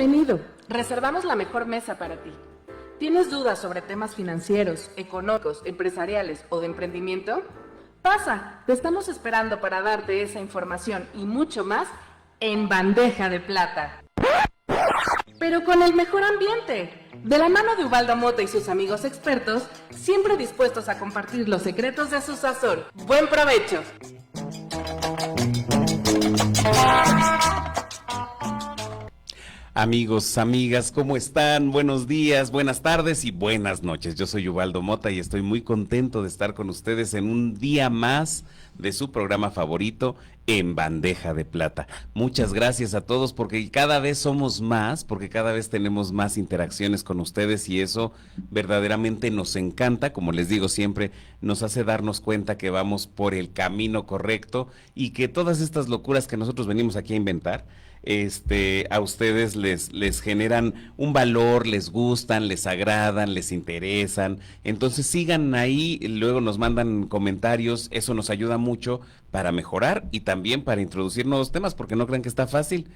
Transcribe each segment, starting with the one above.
Bienvenido. Reservamos la mejor mesa para ti. ¿Tienes dudas sobre temas financieros, económicos, empresariales o de emprendimiento? Pasa, te estamos esperando para darte esa información y mucho más en bandeja de plata. Pero con el mejor ambiente. De la mano de Ubaldo Mota y sus amigos expertos, siempre dispuestos a compartir los secretos de su sazón. ¡Buen provecho! Amigos, amigas, ¿cómo están? Buenos días, buenas tardes y buenas noches. Yo soy Ubaldo Mota y estoy muy contento de estar con ustedes en un día más de su programa favorito, En Bandeja de Plata. Muchas gracias a todos porque cada vez somos más, porque cada vez tenemos más interacciones con ustedes y eso verdaderamente nos encanta. Como les digo siempre, nos hace darnos cuenta que vamos por el camino correcto y que todas estas locuras que nosotros venimos aquí a inventar, a ustedes les generan un valor, les gustan, les agradan, les interesan. Entonces sigan ahí, luego nos mandan comentarios, eso nos ayuda mucho para mejorar y también para introducir nuevos temas, porque no crean que está fácil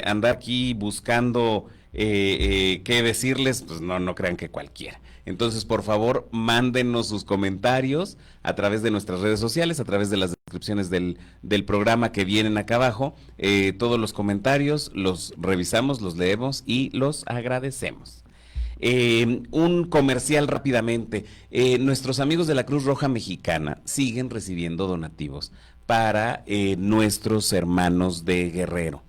andar aquí buscando qué decirles, pues no crean que cualquiera. Entonces, por favor, mándenos sus comentarios a través de nuestras redes sociales, a través de las descripciones del programa que vienen acá abajo. Todos los comentarios los revisamos, los leemos y los agradecemos. Un comercial rápidamente. Nuestros amigos de la Cruz Roja Mexicana siguen recibiendo donativos para nuestros hermanos de Guerrero.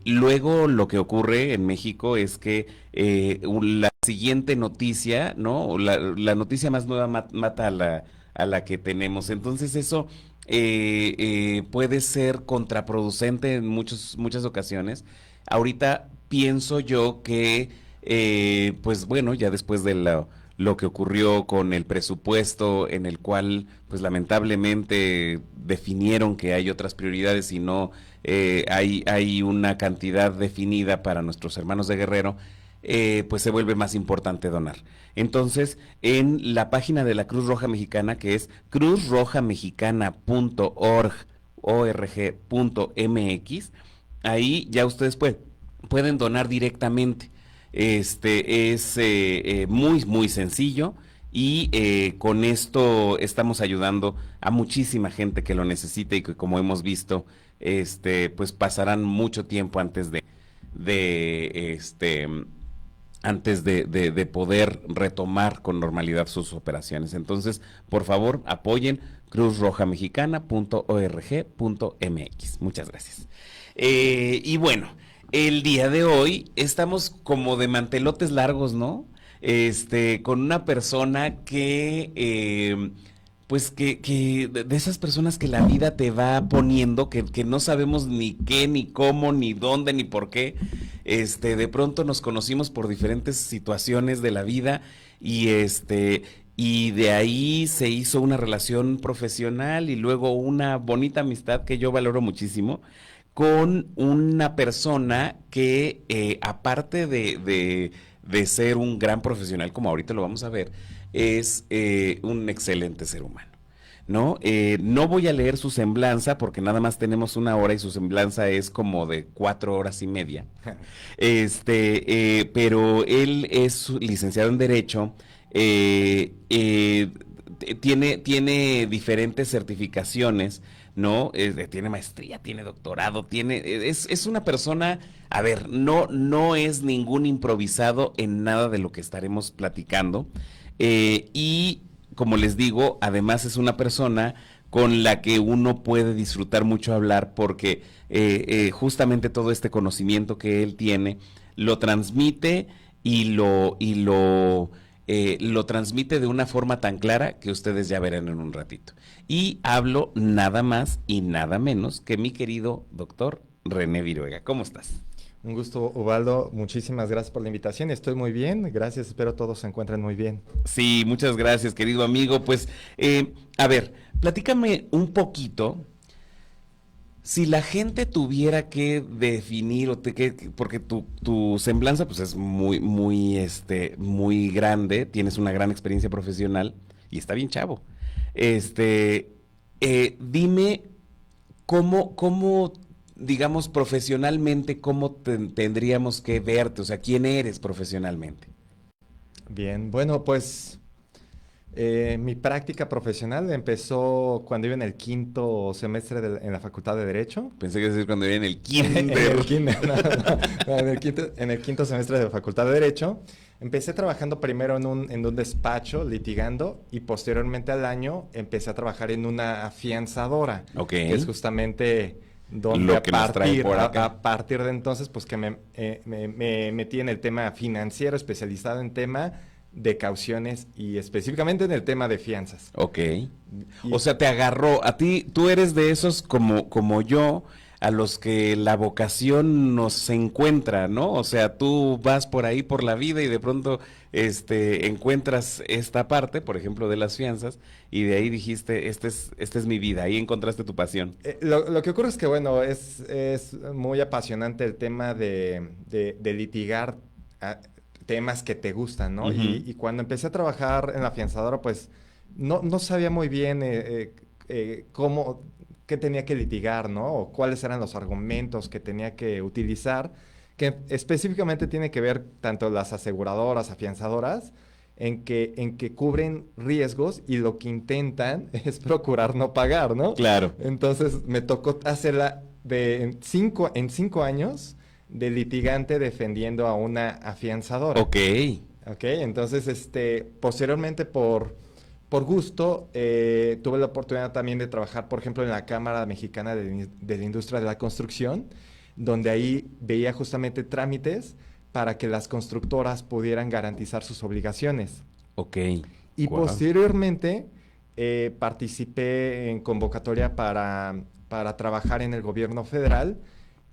Luego lo que ocurre en México es que la siguiente noticia, ¿no? La noticia más nueva mata a la que tenemos. Entonces eso puede ser contraproducente en muchas ocasiones. Ahorita pienso yo que, pues bueno, ya después de lo que ocurrió con el presupuesto en el cual, pues lamentablemente definieron que hay otras prioridades y no hay una cantidad definida para nuestros hermanos de Guerrero, pues se vuelve más importante donar. Entonces, en la página de la Cruz Roja Mexicana, que es cruzrojamexicana.org.mx, ahí ya ustedes pueden donar directamente. Es muy sencillo y con esto estamos ayudando a muchísima gente que lo necesita y que, como hemos visto, pues pasarán mucho tiempo antes de poder retomar con normalidad sus operaciones. Entonces, por favor, apoyen cruzrojamexicana.org.mx. Muchas gracias. Y bueno, el día de hoy estamos como de mantelotes largos, ¿no? Con una persona que pues que de esas personas que la vida te va poniendo, que no sabemos ni qué, ni cómo, ni dónde, ni por qué. De pronto nos conocimos por diferentes situaciones de la vida y y de ahí se hizo una relación profesional y luego una bonita amistad que yo valoro muchísimo con una persona que aparte de ser un gran profesional, como ahorita lo vamos a ver, es un excelente ser humano, ¿no? No voy a leer su semblanza porque nada más tenemos 1 hora y su semblanza es como de 4 horas y media. Pero él es licenciado en Derecho, tiene diferentes certificaciones, ¿no? Tiene maestría, tiene doctorado, es una persona, a ver, no es ningún improvisado en nada de lo que estaremos platicando. Y como les digo, además es una persona con la que uno puede disfrutar mucho hablar porque justamente todo este conocimiento que él tiene lo transmite y lo transmite de una forma tan clara que ustedes ya verán en un ratito. Y hablo nada más y nada menos que mi querido doctor René Viruega. ¿Cómo estás? Un gusto, Ubaldo. Muchísimas gracias por la invitación. Estoy muy bien. Gracias. Espero todos se encuentren muy bien. Sí, muchas gracias, querido amigo. Pues, a ver, platícame un poquito. Si la gente tuviera que definir, porque tu semblanza pues es muy grande, tienes una gran experiencia profesional y está bien chavo. Dime cómo digamos, profesionalmente, ¿cómo tendríamos que verte? O sea, ¿quién eres profesionalmente? Bien, bueno, pues mi práctica profesional empezó cuando iba en el quinto semestre en la Facultad de Derecho. Pensé que iba a decir cuando era en el En kinder. el kinder, no, en el quinto semestre de la Facultad de Derecho. Empecé trabajando primero en un despacho litigando y posteriormente al año empecé a trabajar en una afianzadora, Ok. que es justamente donde Lo que nos trae por acá. a partir de entonces pues que me metí en el tema financiero, especializado en tema de cauciones y específicamente en el tema de fianzas. Ok. Y- O sea, te agarró. A ti, tú eres de esos como yo, a los que la vocación nos encuentra, ¿no? O sea, tú vas por ahí por la vida y de pronto encuentras esta parte, por ejemplo, de las fianzas, y de ahí dijiste, esta es mi vida, ahí encontraste tu pasión. Lo que ocurre es que, bueno, es muy apasionante el tema de litigar temas que te gustan, ¿no? Ujú. Y cuando empecé a trabajar en la afianzadora, pues no sabía muy bien cómo, qué tenía que litigar, ¿no? O cuáles eran los argumentos que tenía que utilizar, que específicamente tiene que ver tanto las aseguradoras, afianzadoras, en que cubren riesgos y lo que intentan es procurar no pagar, ¿no? Claro. Entonces me tocó hacerla en 5 años de litigante defendiendo a una afianzadora. Ok. Ok, entonces posteriormente por gusto tuve la oportunidad también de trabajar, por ejemplo, en la Cámara Mexicana de la Industria de la Construcción, donde ahí veía justamente trámites para que las constructoras pudieran garantizar sus obligaciones. Ok. Y Guau. posteriormente participé en convocatoria para trabajar en el gobierno federal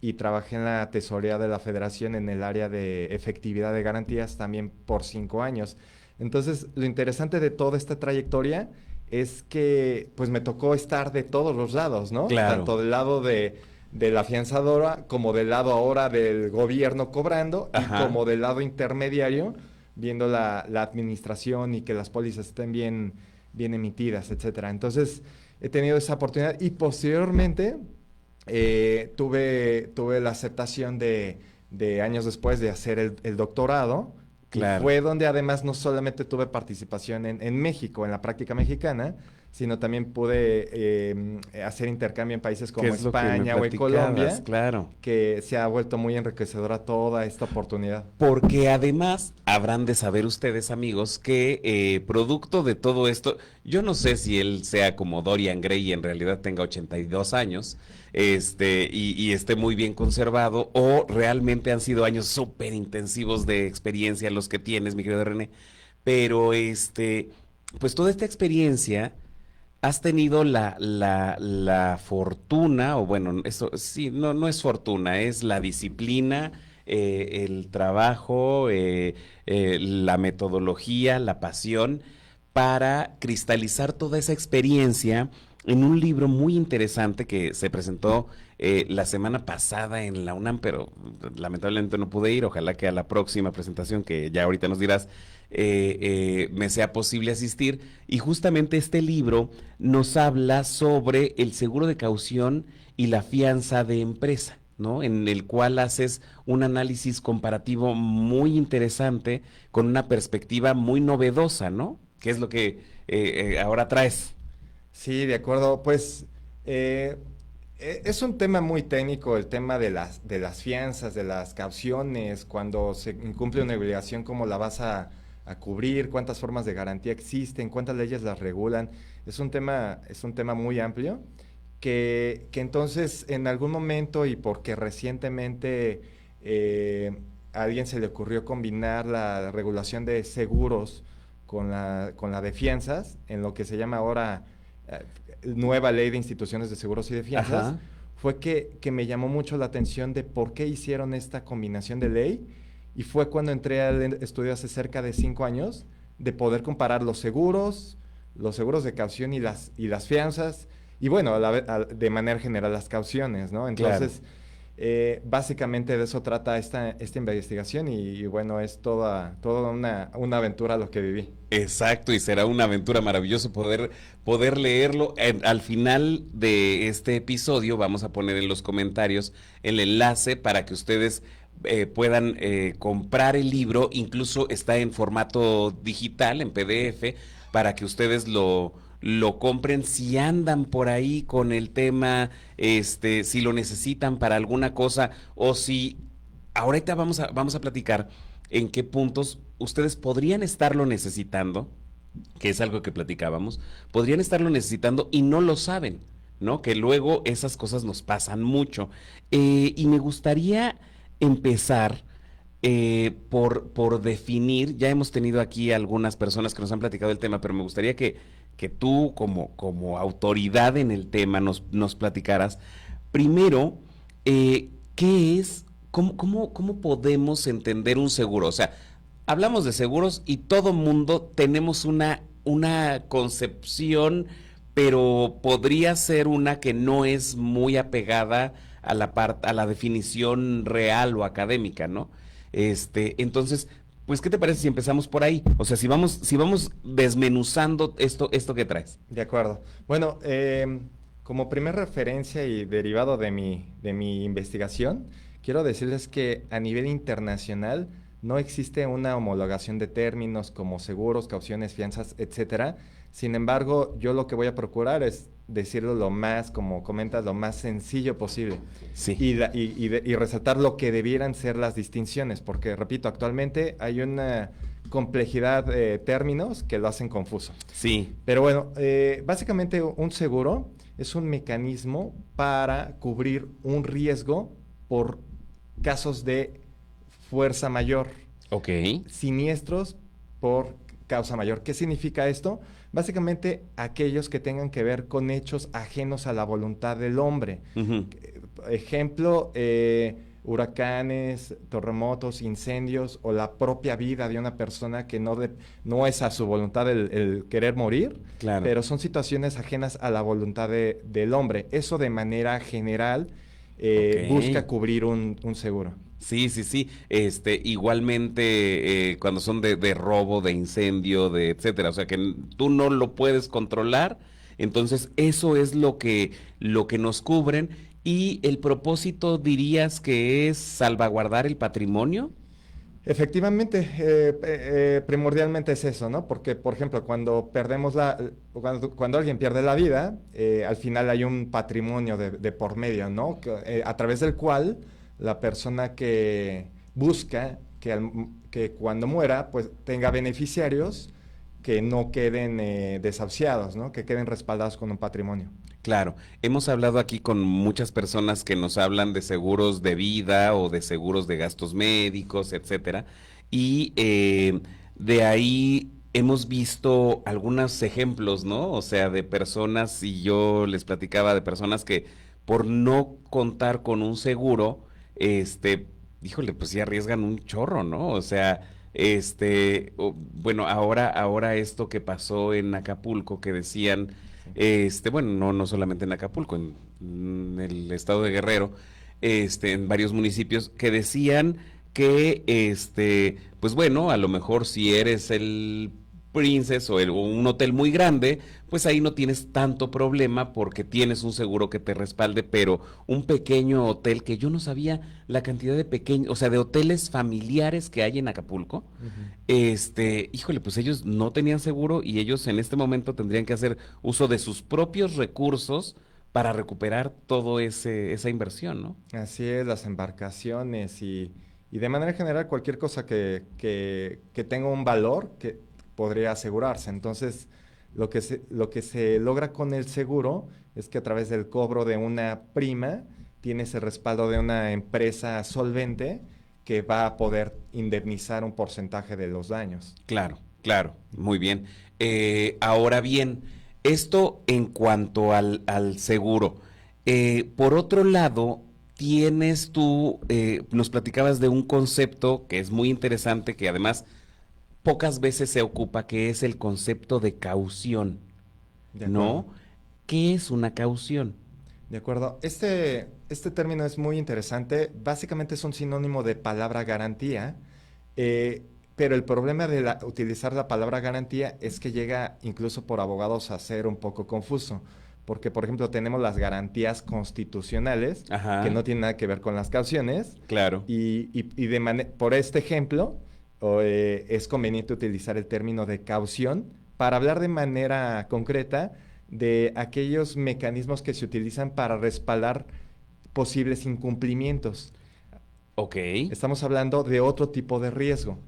y trabajé en la tesorería de la federación en el área de efectividad de garantías también por 5 años. Entonces, lo interesante de toda esta trayectoria es que pues me tocó estar de todos los lados, ¿no? Claro. Tanto del lado de la afianzadora como del lado ahora del gobierno cobrando Ajá. y como del lado intermediario viendo la administración y que las pólizas estén bien emitidas, etcétera. Entonces, he tenido esa oportunidad y posteriormente tuve la aceptación de años después de hacer el doctorado. Claro. Y fue donde además no solamente tuve participación en México, en la práctica mexicana, sino también pude hacer intercambio en países ¿Qué como es lo que me España o en platicabas? Colombia, Claro. que se ha vuelto muy enriquecedora toda esta oportunidad. Porque además habrán de saber ustedes, amigos, que producto de todo esto, yo no sé si él sea como Dorian Gray y en realidad tenga 82 años, y esté muy bien conservado, o realmente han sido años súper intensivos de experiencia los que tienes, mi querido René. Pero pues toda esta experiencia has tenido la fortuna, o bueno, eso sí, no es fortuna, es la disciplina, el trabajo, la metodología, la pasión, para cristalizar toda esa experiencia en un libro muy interesante que se presentó la semana pasada en la UNAM, pero lamentablemente no pude ir. Ojalá que a la próxima presentación, que ya ahorita nos dirás, me sea posible asistir. Y justamente este libro nos habla sobre el seguro de caución y la fianza de empresa, ¿no? En el cual haces un análisis comparativo muy interesante con una perspectiva muy novedosa, ¿no? ¿Qué es lo que ahora traes? Sí, de acuerdo. Pues es un tema muy técnico el tema de las fianzas, de las cauciones, cuando se incumple una obligación, cómo la vas a cubrir, cuántas formas de garantía existen, cuántas leyes las regulan. Es un tema muy amplio que entonces en algún momento y porque recientemente a alguien se le ocurrió combinar la regulación de seguros con la de fianzas, en lo que se llama ahora nueva ley de instituciones de seguros y de fianzas, Ajá. fue que me llamó mucho la atención de por qué hicieron esta combinación de ley y fue cuando entré al estudio hace cerca de 5 años de poder comparar los seguros de caución y las fianzas y bueno, de manera general las cauciones, ¿no? Entonces, Básicamente de eso trata esta investigación y bueno, es toda una aventura lo que viví. Exacto, y será una aventura maravillosa poder leerlo. Al final de este episodio vamos a poner en los comentarios el enlace para que ustedes puedan comprar el libro, incluso está en formato digital, en PDF, para que ustedes lo compren si andan por ahí con el tema, si lo necesitan para alguna cosa o si ahorita vamos a platicar en qué puntos ustedes podrían estarlo necesitando, que es algo que platicábamos, podrían estarlo necesitando y no lo saben, ¿no? Que luego esas cosas nos pasan mucho. Y me gustaría empezar por definir, ya hemos tenido aquí algunas personas que nos han platicado el tema, pero me gustaría que tú como autoridad en el tema nos platicaras, primero, ¿qué es, cómo podemos entender un seguro? O sea, hablamos de seguros y todo mundo tenemos una concepción, pero podría ser una que no es muy apegada a la definición real o académica, ¿no? Entonces, pues, ¿qué te parece si empezamos por ahí? O sea, si vamos desmenuzando esto que traes. De acuerdo. Bueno, como primer referencia y derivado de mi investigación, quiero decirles que a nivel internacional no existe una homologación de términos como seguros, cauciones, fianzas, etcétera. Sin embargo, yo lo que voy a procurar es decirlo lo más, como comentas, lo más sencillo posible. Sí. Y resaltar lo que debieran ser las distinciones, porque, repito, actualmente hay una complejidad de términos que lo hacen confuso. Sí. Pero bueno, básicamente un seguro es un mecanismo para cubrir un riesgo por casos de fuerza mayor. Ok. Siniestros por causa mayor. ¿Qué significa esto? Básicamente aquellos que tengan que ver con hechos ajenos a la voluntad del hombre. Uh-huh. Ejemplo, huracanes, terremotos, incendios o la propia vida de una persona que no es a su voluntad el querer morir, Claro. pero son situaciones ajenas a la voluntad del hombre. Eso de manera general Ok. busca cubrir un seguro. Sí, sí, sí. Igualmente, cuando son de robo, de incendio, de etcétera, o sea que tú no lo puedes controlar, entonces eso es lo que nos cubren. Y el propósito dirías que es salvaguardar el patrimonio. Efectivamente, primordialmente es eso, ¿no? Porque, por ejemplo, cuando alguien pierde la vida, al final hay un patrimonio de por medio, ¿no? A través del cual la persona que busca que cuando muera, pues tenga beneficiarios que no queden desahuciados, ¿no? Que queden respaldados con un patrimonio. Claro, hemos hablado aquí con muchas personas que nos hablan de seguros de vida o de seguros de gastos médicos, etcétera, y de ahí hemos visto algunos ejemplos, ¿no? O sea, de personas, y yo les platicaba de personas que por no contar con un seguro, híjole, pues sí arriesgan un chorro, ¿no? O sea, bueno, ahora esto que pasó en Acapulco, que decían bueno, no solamente en Acapulco, en el estado de Guerrero, en varios municipios, que decían que, pues bueno, a lo mejor si eres el Princess o un hotel muy grande, pues ahí no tienes tanto problema porque tienes un seguro que te respalde, pero un pequeño hotel que yo no sabía la cantidad de pequeños, o sea, de hoteles familiares que hay en Acapulco, híjole, pues ellos no tenían seguro y ellos en este momento tendrían que hacer uso de sus propios recursos para recuperar todo esa inversión, ¿no? Así es, las embarcaciones y de manera general cualquier cosa que tenga un valor que podría asegurarse. Entonces, lo que se logra con el seguro es que a través del cobro de una prima tienes el respaldo de una empresa solvente que va a poder indemnizar un porcentaje de los daños. Claro, claro, muy bien. Ahora bien, esto en cuanto al seguro. Por otro lado, tienes tú, nos platicabas de un concepto que es muy interesante, que además pocas veces se ocupa, que es el concepto de caución, ¿De ¿no? acuerdo? ¿Qué es una caución? De acuerdo. Este término es muy interesante. Básicamente es un sinónimo de palabra garantía, pero el problema de utilizar la palabra garantía es que llega incluso por abogados a ser un poco confuso. Porque, por ejemplo, tenemos las garantías constitucionales, Ajá. que no tienen nada que ver con las cauciones. Claro. Por este ejemplo, es conveniente utilizar el término de caución para hablar de manera concreta de aquellos mecanismos que se utilizan para respaldar posibles incumplimientos. Ok. Estamos hablando de otro tipo de riesgo.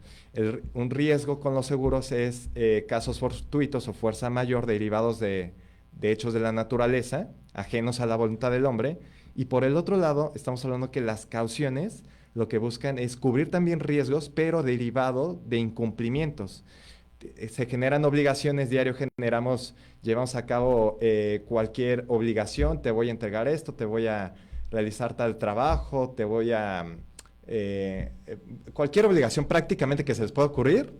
Un riesgo con los seguros es casos fortuitos o fuerza mayor derivados de hechos de la naturaleza, ajenos a la voluntad del hombre. Y por el otro lado, estamos hablando que las cauciones lo que buscan es cubrir también riesgos, pero derivado de incumplimientos. Se generan obligaciones, llevamos a cabo cualquier obligación, te voy a entregar esto, te voy a realizar tal trabajo, te voy a... cualquier obligación prácticamente que se les pueda ocurrir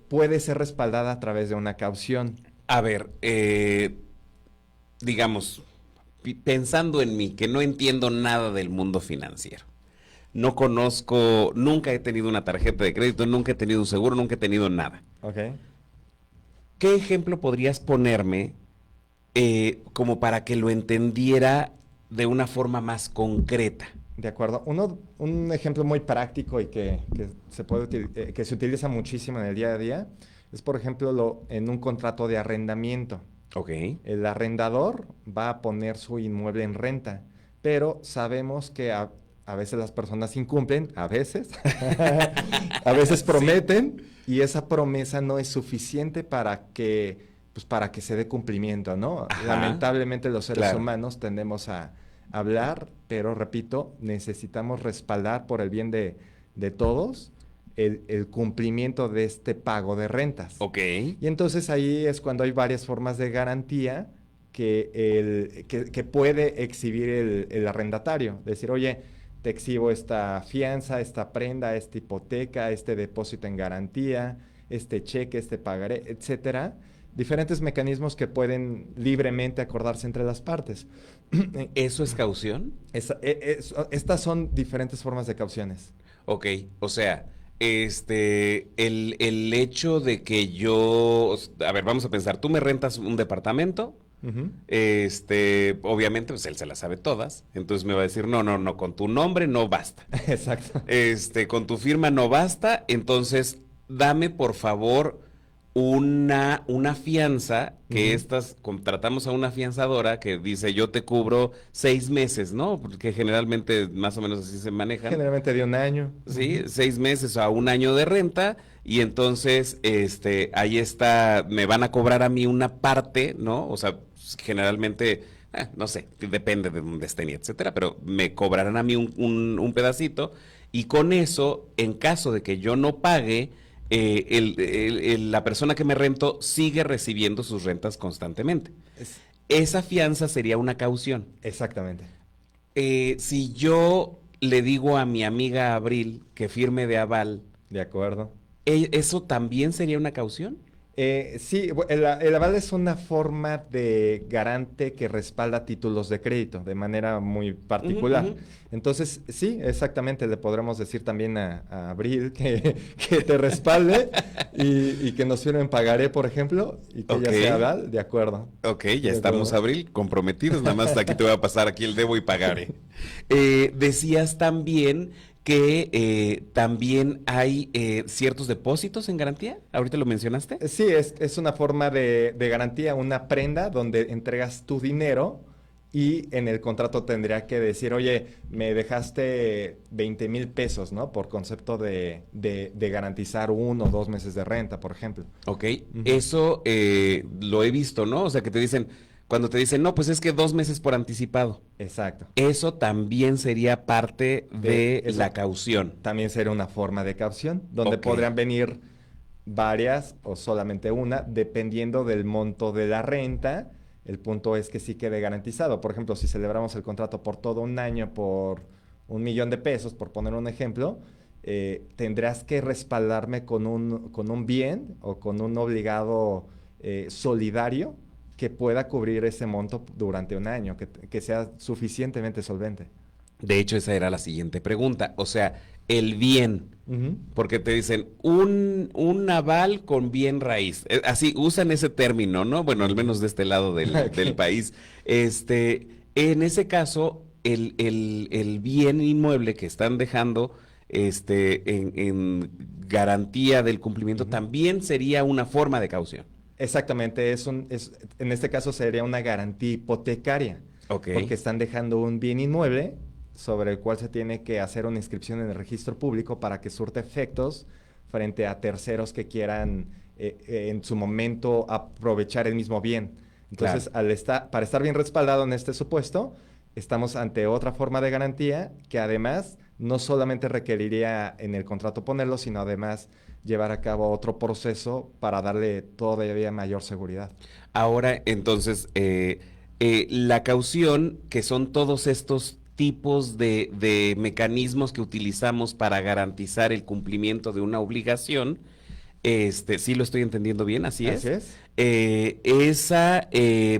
puede ser respaldada a través de una caución. A ver, digamos, pensando en mí, que no entiendo nada del mundo financiero. No conozco, nunca he tenido una tarjeta de crédito, nunca he tenido un seguro, nunca he tenido nada. ¿Ok? ¿Qué ejemplo podrías ponerme como para que lo entendiera de una forma más concreta? De acuerdo. Un ejemplo muy práctico y que se utiliza muchísimo en el día a día es, por ejemplo, en un contrato de arrendamiento. Ok. El arrendador va a poner su inmueble en renta, pero sabemos que a veces las personas incumplen, a veces, a veces prometen y esa promesa no es suficiente para que se dé cumplimiento, ¿no? Ajá. Lamentablemente los seres Claro. humanos tendemos a hablar, pero repito, necesitamos respaldar por el bien de todos el cumplimiento de este pago de rentas. Ok. Y entonces ahí es cuando hay varias formas de garantía que puede exhibir el arrendatario. Decir, oye, te exhibo esta fianza, esta prenda, esta hipoteca, este depósito en garantía, este cheque, este pagaré, etcétera. Diferentes mecanismos que pueden libremente acordarse entre las partes. ¿Eso es caución? Estas son diferentes formas de cauciones. Ok, o sea, el hecho de que yo, a ver, vamos a pensar, tú me rentas un departamento, Ujú. obviamente, pues él se las sabe todas, entonces me va a decir, no, no, no, con tu nombre no basta, Exacto. con tu firma no basta, entonces dame por favor una fianza, que Ujú. contratamos a una fianzadora que dice yo te cubro 6 meses, ¿no? Porque generalmente más o menos así se manejan. Generalmente de un año. Sí, Ujú. 6 meses a un año de renta y entonces, ahí está, me van a cobrar a mí una parte, ¿no? O sea, generalmente, no sé, depende de dónde estén y etcétera, pero me cobrarán a mí un pedacito y con eso, en caso de que yo no pague, la persona que me rento sigue recibiendo sus rentas constantemente. Es- Esa fianza sería una caución. Exactamente. Si yo le digo a mi amiga Abril que firme de aval, De acuerdo. ¿eso también sería una caución? Sí, el aval es una forma de garante que respalda títulos de crédito de manera muy Ujú, particular. ujú. Entonces, sí, exactamente, le podremos decir también a Abril que te respalde y que nos firme en pagaré, por ejemplo, y que ella Ok. sea aval, de acuerdo. Ok, ya De estamos, acuerdo. Abril, comprometidos. Nada más aquí te voy a pasar aquí el debo y pagaré. Decías también que también hay ciertos depósitos en garantía. ¿Ahorita lo mencionaste? Sí, es una forma de garantía, una prenda donde entregas tu dinero y en el contrato tendría que decir, oye, me dejaste 20,000 pesos, ¿no? Por concepto de garantizar 1 o 2 meses de renta, por ejemplo. Ok, Ujú. eso lo he visto, ¿no? O sea, que te dicen, cuando te dicen, no, pues es que 2 meses por anticipado. Exacto. Eso también sería parte de Eso la caución. también sería una forma de caución, donde Ok. podrían venir varias o solamente una, dependiendo del monto de la renta. El punto es que sí quede garantizado. Por ejemplo, si celebramos el contrato por todo un año por 1,000,000 de pesos, por poner un ejemplo, tendrás que respaldarme con un bien o con un obligado solidario que pueda cubrir ese monto durante un año, que sea suficientemente solvente. De hecho, esa era la siguiente pregunta. O sea, el bien, porque te dicen un aval con bien raíz. Así usan ese término, ¿no? Bueno, al menos de este lado del país. En ese caso, el bien inmueble que están dejando en garantía del cumplimiento también sería una forma de caución. Exactamente, en este caso sería una garantía hipotecaria, Ok. porque están dejando un bien inmueble sobre el cual se tiene que hacer una inscripción en el registro público para que surte efectos frente a terceros que quieran en su momento aprovechar el mismo bien. Entonces, para estar bien respaldado en este supuesto, estamos ante otra forma de garantía que además no solamente requeriría en el contrato ponerlo, sino además llevar a cabo otro proceso para darle todavía mayor seguridad. Ahora, entonces, la caución, que son todos estos tipos de mecanismos que utilizamos para garantizar el cumplimiento de una obligación, sí lo estoy entendiendo bien, así es. Así es. Esa,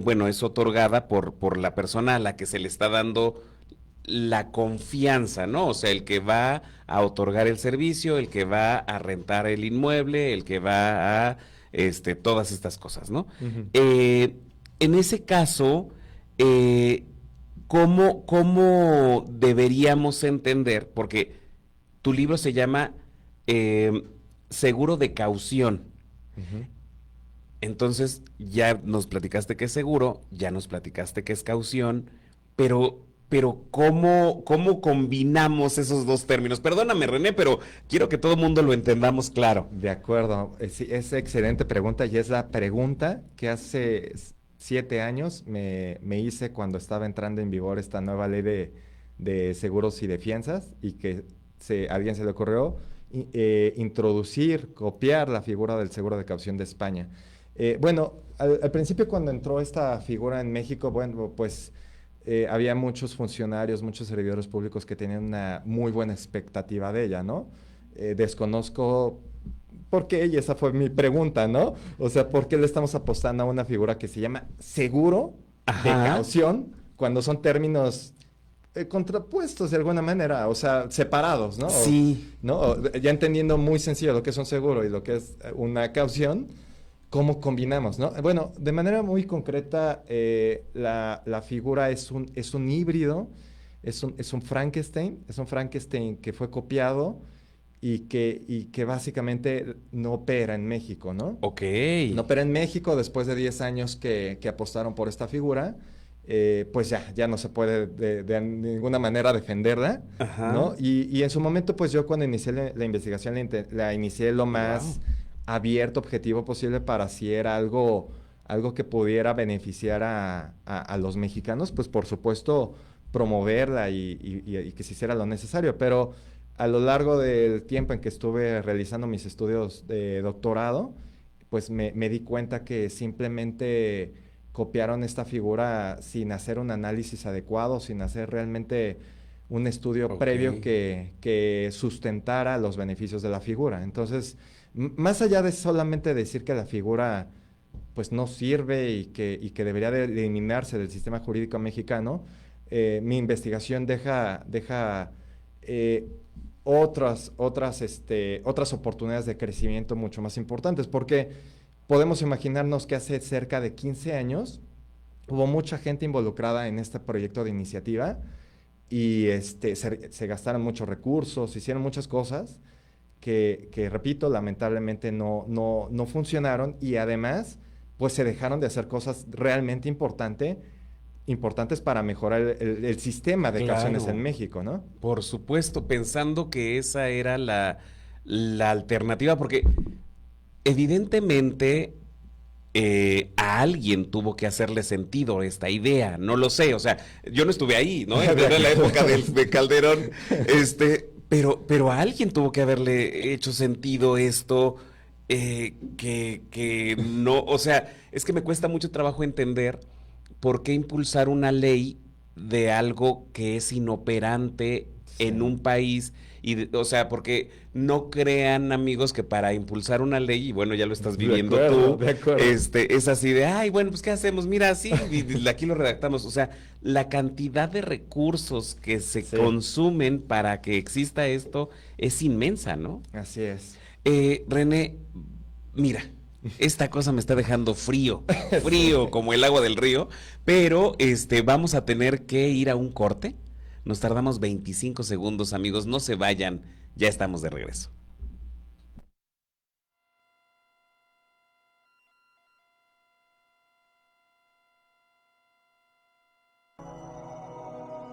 bueno, es otorgada por la persona a la que se le está dando la confianza, ¿no? O sea, el que va a otorgar el servicio, el que va a rentar el inmueble, el que va a, todas estas cosas, ¿no? Ujú. En ese caso, ¿cómo deberíamos entender? Porque tu libro se llama Seguro de Caución. Ujú. Entonces, ya nos platicaste que es seguro, ya nos platicaste que es caución, pero ¿cómo combinamos esos dos términos? Perdóname, René, pero quiero que todo el mundo lo entendamos claro. De acuerdo, sí, es excelente pregunta y es la pregunta que hace 7 años me hice cuando estaba entrando en vigor esta nueva ley de seguros y de fianzas y que a alguien se le ocurrió introducir, copiar la figura del seguro de caución de España. Bueno, al principio cuando entró esta figura en México, bueno, pues había muchos funcionarios, muchos servidores públicos que tenían una muy buena expectativa de ella, ¿no? Desconozco por qué, y esa fue mi pregunta, ¿no? O sea, ¿por qué le estamos apostando a una figura que se llama seguro de Ajá. caución cuando son términos contrapuestos de alguna manera, o sea, separados, ¿no? Sí. ¿No? Ya entendiendo muy sencillo lo que es un seguro y lo que es una caución, ¿cómo combinamos, no? Bueno, de manera muy concreta, la figura es un híbrido, es un Frankenstein que fue copiado y que básicamente no opera en México, ¿no? Ok. No opera en México después de 10 años que apostaron por esta figura. Pues ya no se puede de ninguna manera defenderla, Ajá. ¿no? Y en su momento, pues yo cuando inicié la investigación la inicié lo más abierto, objetivo posible para si era algo que pudiera beneficiar a los mexicanos, pues por supuesto promoverla y que se hiciera lo necesario, pero a lo largo del tiempo en que estuve realizando mis estudios de doctorado, pues me di cuenta que simplemente copiaron esta figura sin hacer un análisis adecuado, sin hacer realmente un estudio previo que sustentara los beneficios de la figura. Entonces, más allá de solamente decir que la figura pues no sirve y que debería de eliminarse del sistema jurídico mexicano, mi investigación deja otras oportunidades de crecimiento mucho más importantes, porque podemos imaginarnos que hace cerca de 15 años hubo mucha gente involucrada en este proyecto de iniciativa y se gastaron muchos recursos, se hicieron muchas cosas que repito, lamentablemente no funcionaron y además pues se dejaron de hacer cosas realmente importantes para mejorar el sistema de cauciones en México, ¿no? Por supuesto, pensando que esa era la alternativa, porque evidentemente a alguien tuvo que hacerle sentido esta idea, no lo sé, o sea, yo no estuve ahí, ¿no? En la época de Calderón, pero a alguien tuvo que haberle hecho sentido esto, que no, o sea, es que me cuesta mucho trabajo entender por qué impulsar una ley de algo que es inoperante en un país. O sea, porque no crean, amigos, que para impulsar una ley, y bueno, ya lo estás viviendo tú, es así de, ay, bueno, pues ¿qué hacemos? Mira, sí, y aquí lo redactamos. O sea, la cantidad de recursos que se consumen para que exista esto es inmensa, ¿no? Así es. René, mira, esta cosa me está dejando frío como el agua del río, pero vamos a tener que ir a un corte. Nos tardamos 25 segundos, amigos, no se vayan, ya estamos de regreso.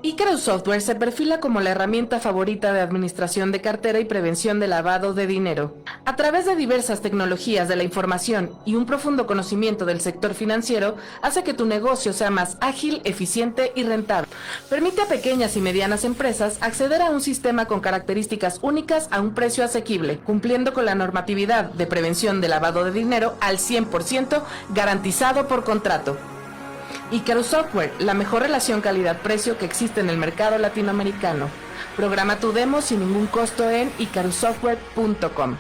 Icarus Software se perfila como la herramienta favorita de administración de cartera y prevención de lavado de dinero. A través de diversas tecnologías de la información y un profundo conocimiento del sector financiero, hace que tu negocio sea más ágil, eficiente y rentable. Permite a pequeñas y medianas empresas acceder a un sistema con características únicas a un precio asequible, cumpliendo con la normatividad de prevención de lavado de dinero al 100% garantizado por contrato. Icarus Software, la mejor relación calidad-precio que existe en el mercado latinoamericano. Programa tu demo sin ningún costo en icarussoftware.com.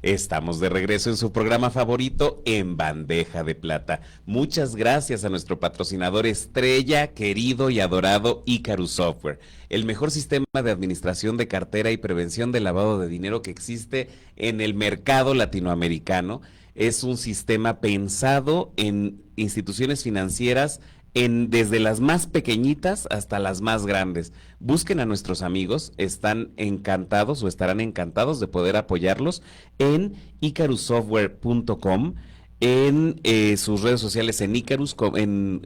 Estamos de regreso en su programa favorito, En Bandeja de Plata. Muchas gracias a nuestro patrocinador estrella, querido y adorado Icarus Software, el mejor sistema de administración de cartera y prevención de lavado de dinero que existe en el mercado latinoamericano. Es un sistema pensado en instituciones financieras desde las más pequeñitas hasta las más grandes. Busquen a nuestros amigos, están encantados o estarán encantados de poder apoyarlos en icarussoftware.com, en sus redes sociales en Icarus, en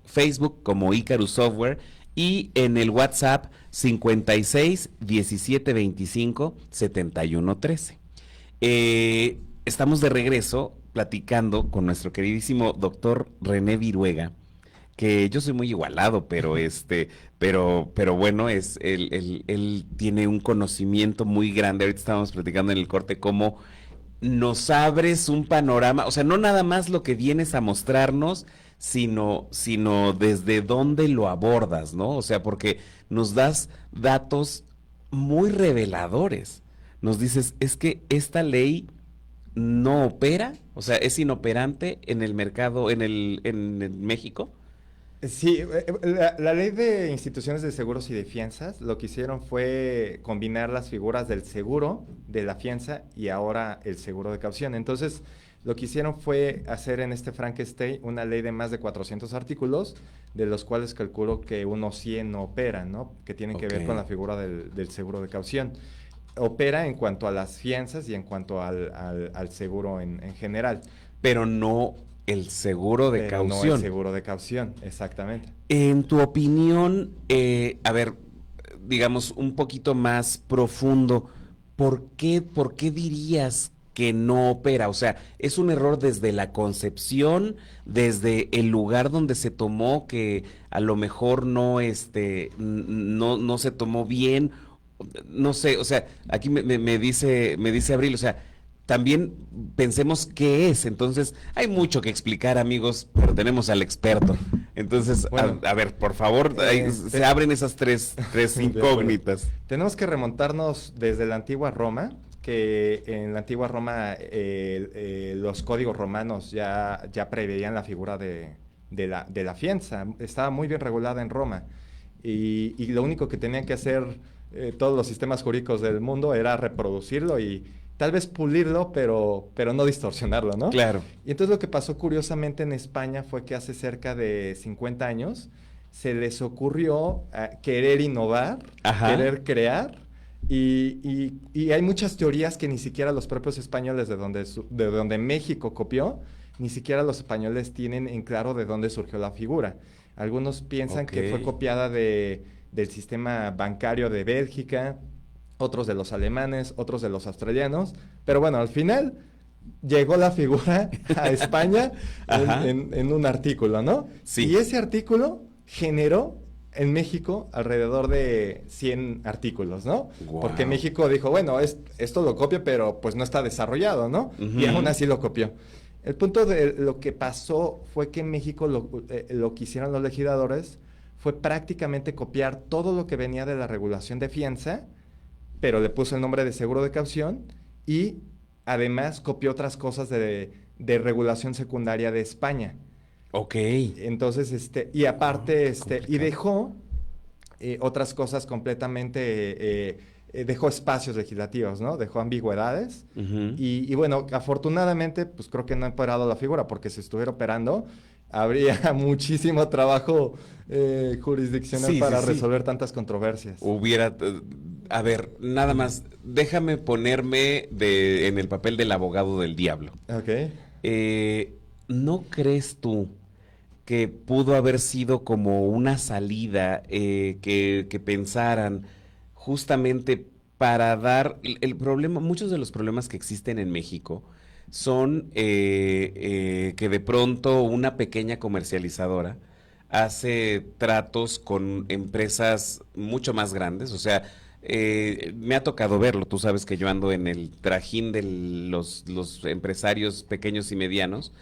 Facebook como Icarus Software y en el WhatsApp 56 17 25 71 13. Estamos de regreso platicando con nuestro queridísimo doctor René Viruega, que yo soy muy igualado, pero pero bueno, él tiene un conocimiento muy grande. Ahorita estábamos platicando en el corte cómo nos abres un panorama, o sea, no nada más lo que vienes a mostrarnos, sino desde dónde lo abordas, ¿no? O sea, porque nos das datos muy reveladores. Nos dices, es que esta ley no opera, o sea, es inoperante en el mercado, en México. Sí, la ley de instituciones de seguros y de fianzas lo que hicieron fue combinar las figuras del seguro, de la fianza y ahora el seguro de caución. Entonces, lo que hicieron fue hacer en este Frankenstein una ley de más de 400 artículos, de los cuales calculo que unos 100 no operan, ¿no? Que tienen que ver con la figura del seguro de caución. Opera en cuanto a las fianzas y en cuanto al seguro en general. Pero no el seguro de caución. No el seguro de caución, exactamente. En tu opinión, a ver, digamos, un poquito más profundo, ¿por qué dirías que no opera? O sea, ¿es un error desde la concepción, desde el lugar donde se tomó, que a lo mejor no se tomó bien? No sé, o sea, aquí me dice Abril, o sea, también pensemos qué es. Entonces, hay mucho que explicar, amigos, pero tenemos al experto. Entonces, bueno, a ver, por favor, se abren esas tres incógnitas. Tenemos que remontarnos desde la antigua Roma, que en la antigua Roma los códigos romanos ya preveían la figura de la fianza. Estaba muy bien regulada en Roma. Y lo único que tenían que hacer todos los sistemas jurídicos del mundo era reproducirlo y tal vez pulirlo, pero no distorsionarlo, ¿no? Claro. Y entonces lo que pasó curiosamente en España fue que hace cerca de 50 años se les ocurrió querer innovar, querer crear, y hay muchas teorías que ni siquiera los propios españoles de donde México copió, ni siquiera los españoles tienen en claro de dónde surgió la figura. Algunos piensan que fue copiada del sistema bancario de Bélgica, otros de los alemanes, otros de los australianos, pero bueno, al final llegó la figura a España en un artículo, ¿no? Sí. Y ese artículo generó en México alrededor de 100 artículos, ¿no? Wow. Porque México dijo, bueno, esto lo copio, pero pues no está desarrollado, ¿no? Y aún así lo copió. El punto de lo que pasó fue que en México lo que hicieron los legisladores fue prácticamente copiar todo lo que venía de la regulación de fianza, pero le puso el nombre de seguro de caución y además copió otras cosas de regulación secundaria de España. Ok. Entonces, y aparte, y complicado. dejó otras cosas completamente, dejó espacios legislativos, ¿no? Dejó ambigüedades. Ujú. Y bueno, afortunadamente, pues creo que no ha operado la figura, porque si estuviera operando, habría muchísimo trabajo jurisdiccional Sí, para sí, sí. resolver tantas controversias. A ver, nada más, déjame ponerme en el papel del abogado del diablo. Ok. ¿No crees tú que pudo haber sido como una salida que pensaran justamente para dar el problema, muchos de los problemas que existen en México son que de pronto una pequeña comercializadora hace tratos con empresas mucho más grandes, o sea, me ha tocado verlo, tú sabes que yo ando en el trajín de los empresarios pequeños y medianos.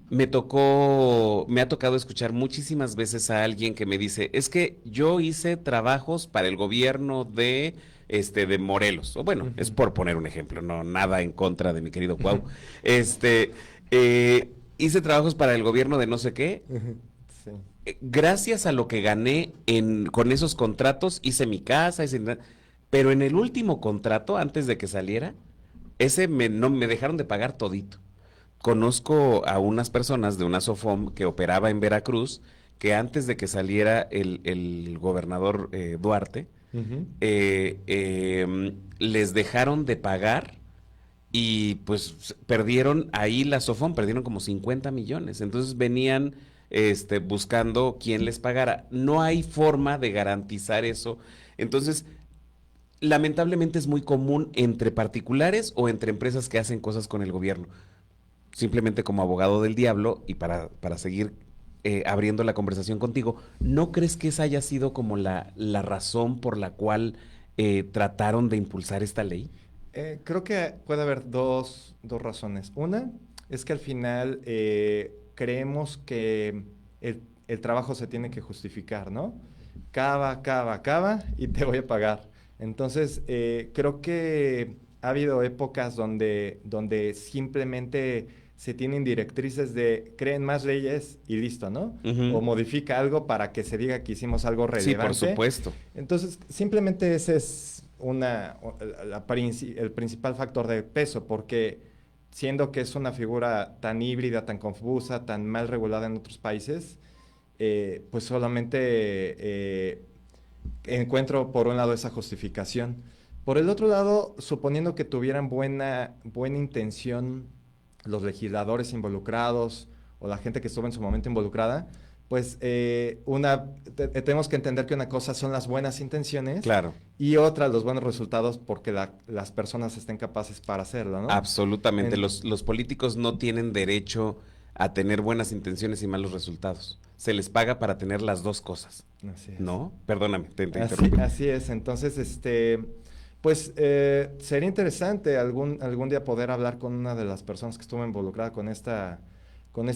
Me ha tocado escuchar muchísimas veces a alguien que me dice, es que yo hice trabajos para el gobierno de Morelos, o bueno, es por poner un ejemplo, no nada en contra de mi querido Cuau. Este, hice trabajos para el gobierno de no sé qué. Sí. Gracias a lo que gané con esos contratos, hice mi casa, pero en el último contrato, antes de que saliera, no, me dejaron de pagar todito. Conozco a unas personas de una SOFOM que operaba en Veracruz, que antes de que saliera el gobernador Duarte, Ujú. les dejaron de pagar y pues perdieron ahí la SOFOM, perdieron como 50 millones. Entonces venían buscando quién les pagara. No hay forma de garantizar eso. Entonces, lamentablemente es muy común entre particulares o entre empresas que hacen cosas con el gobierno. Simplemente como abogado del diablo y para seguir abriendo la conversación contigo, ¿no crees que esa haya sido como la razón por la cual trataron de impulsar esta ley? Creo que puede haber dos razones. Una es que al final creemos que el trabajo se tiene que justificar, ¿no? Cava y te voy a pagar. Entonces, creo que ha habido épocas donde simplemente se tienen directrices de creen más leyes y listo, ¿no? Ujú. O modifica algo para que se diga que hicimos algo Sí, por relevante. supuesto. Entonces, simplemente ese es el principal factor de peso, porque siendo que es una figura tan híbrida, tan confusa, tan mal regulada en otros países, pues solamente encuentro por un lado esa justificación. Por el otro lado, suponiendo que tuvieran buena intención los legisladores involucrados o la gente que estuvo en su momento involucrada, pues tenemos que entender que una cosa son las buenas intenciones Claro, y otra los buenos resultados porque las personas estén capaces para hacerlo, ¿no? absolutamente. En- Los políticos no tienen derecho a tener buenas intenciones y malos resultados. Se les paga para tener las dos cosas, Así es. ¿no? Perdóname, te Así, interrumpí. así es. Entonces, pues sería interesante algún día poder hablar con una de las personas que estuvo involucrada con esta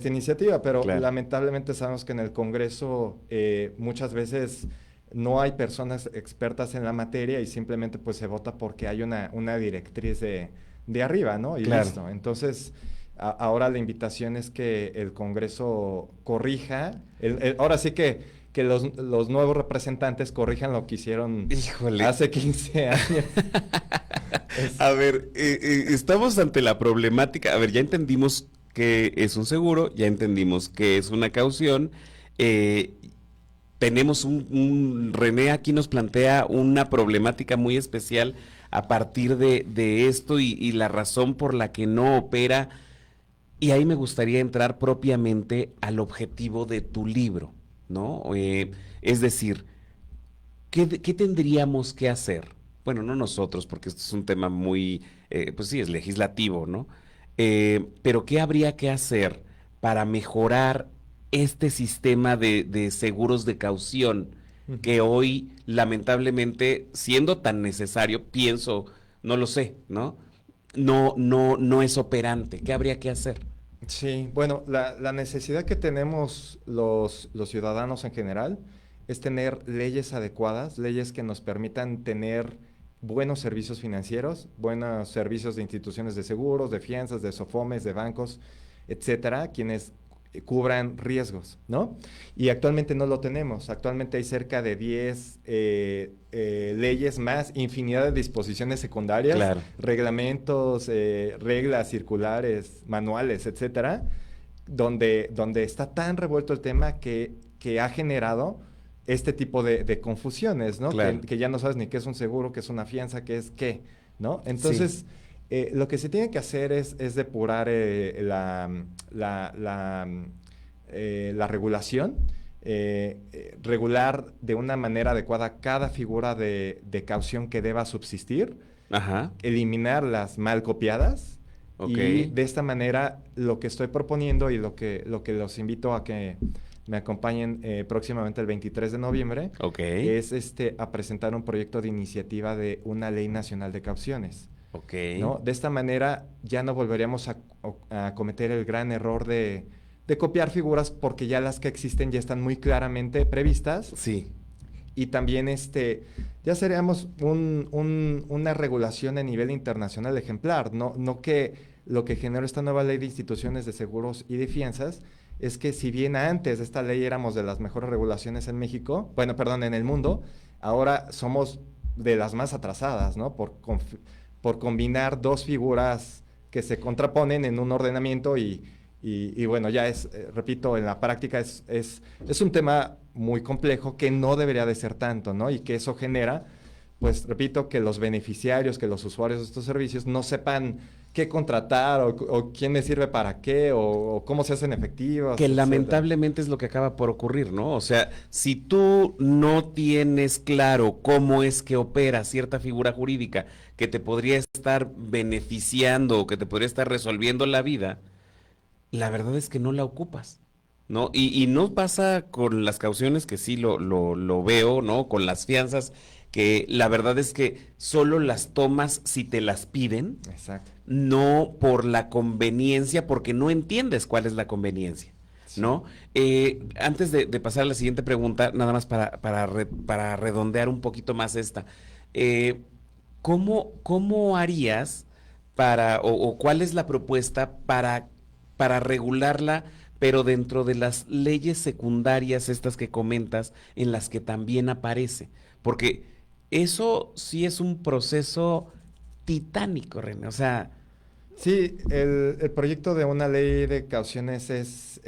iniciativa, pero Claro. lamentablemente sabemos que en el Congreso muchas veces no hay personas expertas en la materia y simplemente pues se vota porque hay una directriz de arriba, ¿no? Y Claro. listo. Entonces, ahora la invitación es que el Congreso corrija, ahora sí que los nuevos representantes corrijan lo que hicieron Híjole. hace 15 años. A ver, estamos ante la problemática. A ver, ya entendimos que es un seguro, ya entendimos que es una caución. eh, Tenemos René aquí nos plantea una problemática muy especial a partir de esto y la razón por la que no opera. Y ahí me gustaría entrar propiamente al objetivo de tu libro, ¿no? Es decir, ¿qué tendríamos que hacer? Bueno, no nosotros, porque esto es un tema muy, pues sí, es legislativo, ¿no? Pero ¿qué habría que hacer para mejorar este sistema de seguros de caución que hoy, lamentablemente, siendo tan necesario, pienso, no lo sé, ¿no? No es operante. ¿Qué habría que hacer? Sí, bueno, la necesidad que tenemos los ciudadanos en general es tener leyes adecuadas, leyes que nos permitan tener buenos servicios financieros, buenos servicios de instituciones de seguros, de fianzas, de SOFOMES, de bancos, etcétera, quienes cubran riesgos, ¿no? Y actualmente no lo tenemos. Actualmente hay cerca de 10 leyes más, infinidad de disposiciones secundarias, Claro. reglamentos, reglas circulares, manuales, etcétera, donde está tan revuelto el tema que ha generado este tipo de confusiones, ¿no? Claro. Que ya no sabes ni qué es un seguro, qué es una fianza, qué es qué, ¿no? Sí. Entonces, lo que se tiene que hacer es depurar la regulación, regular de una manera adecuada cada figura de caución que deba subsistir, Ajá. eliminar las mal copiadas Ok. y de esta manera lo que estoy proponiendo y lo que los invito a que me acompañen próximamente el 23 de noviembre Ok. es a presentar un proyecto de iniciativa de una ley nacional de cauciones. Ok. ¿No? De esta manera ya no volveríamos a cometer el gran error de copiar figuras porque ya las que existen ya están muy claramente previstas Sí. y también ya seríamos una regulación a nivel internacional ejemplar, no que lo que generó esta nueva ley de instituciones de seguros y de fianzas es que si bien antes de esta ley éramos de las mejores regulaciones en México, bueno, perdón, en el mundo, ahora somos de las más atrasadas, ¿no? Por combinar dos figuras que se contraponen en un ordenamiento y bueno, ya repito, en la práctica es un tema muy complejo que no debería de ser tanto, ¿no? Y que eso genera, pues repito, que los beneficiarios, que los usuarios de estos servicios no sepan qué contratar o quién me sirve para qué o cómo se hacen efectivos, Que etcétera. lamentablemente es lo que acaba por ocurrir, ¿no? O sea, si tú no tienes claro cómo es que opera cierta figura jurídica que te podría estar beneficiando o que te podría estar resolviendo la vida, la verdad es que no la ocupas, ¿no? Y no pasa con las cauciones, que sí lo veo, ¿no? Con las fianzas, que la verdad es que solo las tomas si te las piden, Exacto. no por la conveniencia, porque no entiendes cuál es la conveniencia, ¿no? Antes de pasar a la siguiente pregunta, nada más para redondear un poquito más esta, ¿cómo harías o cuál es la propuesta para regularla, pero dentro de las leyes secundarias estas que comentas, en las que también aparece? Porque eso sí es un proceso titánico, René. O sea, Sí, el proyecto de una ley de cauciones es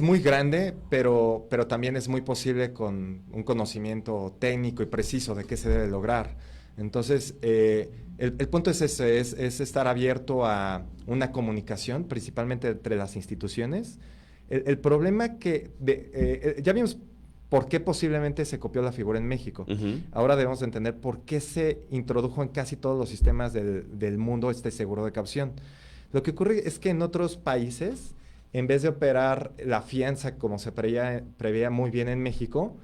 muy grande, pero también es muy posible con un conocimiento técnico y preciso de qué se debe lograr. Entonces, el punto es ese, es estar abierto a una comunicación, principalmente entre las instituciones. El problema ya vimos por qué posiblemente se copió la figura en México. ujú, Ahora debemos de entender por qué se introdujo en casi todos los sistemas del mundo este seguro de caución. Lo que ocurre es que en otros países, en vez de operar la fianza como se preveía muy bien en México,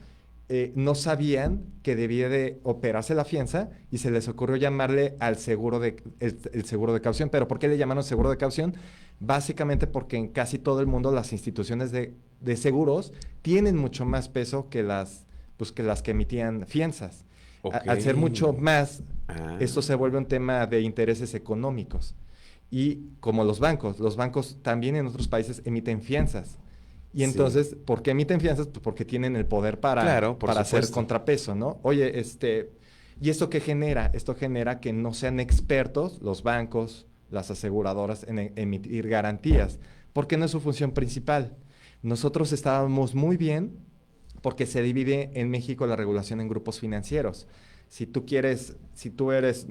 no sabían que debía de operarse la fianza y se les ocurrió llamarle al seguro el seguro de caución. ¿Pero por qué le llamaron seguro de caución? Básicamente porque en casi todo el mundo las instituciones de seguros tienen mucho más peso que las que emitían fianzas. Al ser mucho ok. más, Ah, esto se vuelve un tema de intereses económicos. Y como los bancos también en otros países emiten fianzas. Y sí, entonces, ¿por qué emiten fianzas? Pues porque tienen el poder claro, por para hacer supuesto. contrapeso, ¿no? Oye, ¿y esto qué genera? Esto genera que no sean expertos los bancos, las aseguradoras en emitir garantías, porque no es su función principal. Nosotros estábamos muy bien porque se divide en México la regulación en grupos financieros. Si tú eres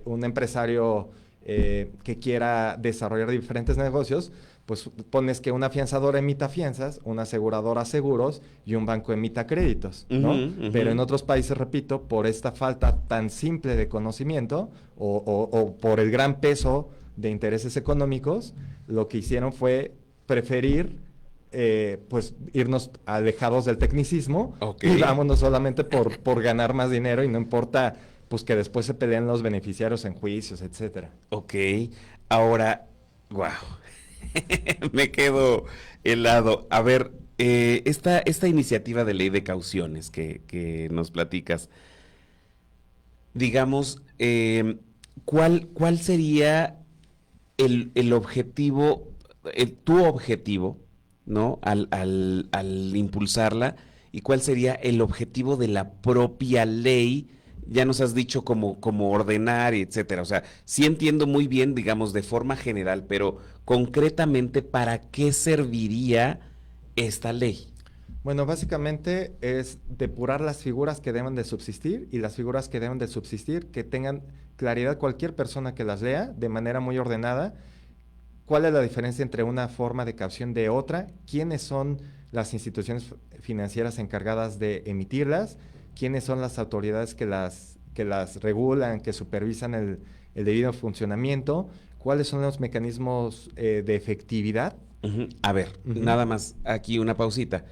un empresario que quiera desarrollar diferentes negocios, pues pones que una afianzadora emita fianzas, una aseguradora seguros y un banco emita créditos, ¿no? Ujú, Pero en ujú. otros países, repito, por esta falta tan simple de conocimiento o por el gran peso de intereses económicos, lo que hicieron fue preferir pues irnos alejados del tecnicismo Ok. y vámonos solamente por ganar más dinero y no importa pues que después se peleen los beneficiarios en juicios, etcétera. Ok, ahora, Wow. Me quedo helado. A ver, esta iniciativa de ley de cauciones que nos platicas, digamos, ¿cuál sería el objetivo, tu objetivo, ¿no? Al impulsarla, y cuál sería el objetivo de la propia ley. Ya nos has dicho cómo ordenar y etcétera. O sea, sí entiendo muy bien, digamos, de forma general, pero concretamente, ¿para qué serviría esta ley? Bueno, básicamente es depurar las figuras que deben de subsistir y las figuras que deben de subsistir que tengan claridad cualquier persona que las lea de manera muy ordenada. ¿Cuál es la diferencia entre una forma de caución de otra? ¿Quiénes son las instituciones financieras encargadas de emitirlas? ¿Quiénes son las autoridades que las regulan, que supervisan el debido funcionamiento? ¿Cuáles son los mecanismos de efectividad? Ujú. A ver, Ujú. nada más aquí una pausita.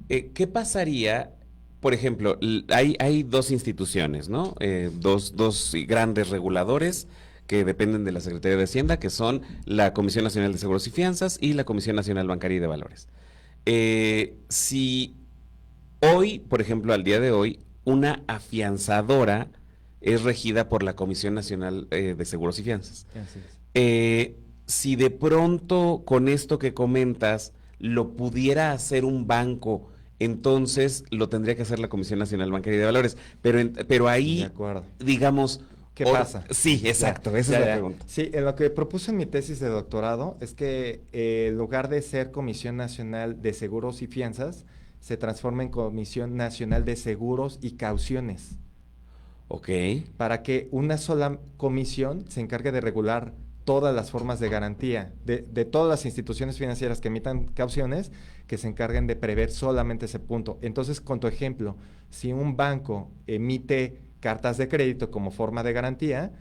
¿Qué pasaría? Por ejemplo, hay dos instituciones, ¿no? Dos grandes reguladores que dependen de la Secretaría de Hacienda, que son la Comisión Nacional de Seguros y Fianzas y la Comisión Nacional Bancaria y de Valores. Si hoy, por ejemplo, al día de hoy, una afianzadora es regida por la Comisión Nacional de Seguros y Fianzas. Así es. Si de pronto con esto que comentas lo pudiera hacer un banco, entonces lo tendría que hacer la Comisión Nacional Bancaria y de Valores. Pero De ahí, acuerdo. digamos... ¿Qué pasa? Sí, Ya, exacto, esa ya, es la ya. pregunta. Sí, en lo que propuse en mi tesis de doctorado es que en lugar de ser Comisión Nacional de Seguros y Fianzas, se transforma en Comisión Nacional de Seguros y Cauciones, Ok. para que una sola comisión se encargue de regular todas las formas de garantía de todas las instituciones financieras que emitan cauciones, que se encarguen de prever solamente ese punto. Entonces, con tu ejemplo, si un banco emite cartas de crédito como forma de garantía,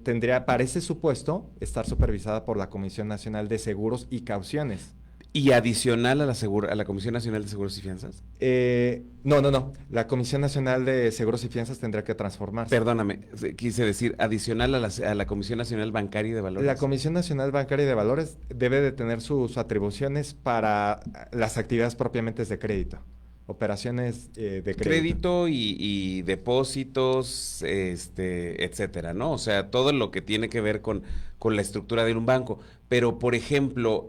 tendría, para ese supuesto, estar supervisada por la Comisión Nacional de Seguros y Cauciones. ¿Y adicional a a la Comisión Nacional de Seguros y Fianzas? No. La Comisión Nacional de Seguros y Fianzas tendrá que transformarse. Perdóname, quise decir adicional a la Comisión Nacional Bancaria y de La Valores. Comisión Nacional Bancaria y de Valores debe de tener sus atribuciones para las actividades propiamente de crédito, operaciones de crédito. Crédito y depósitos, etcétera, ¿no? O sea, todo lo que tiene que ver con la estructura de un banco. Pero, por ejemplo,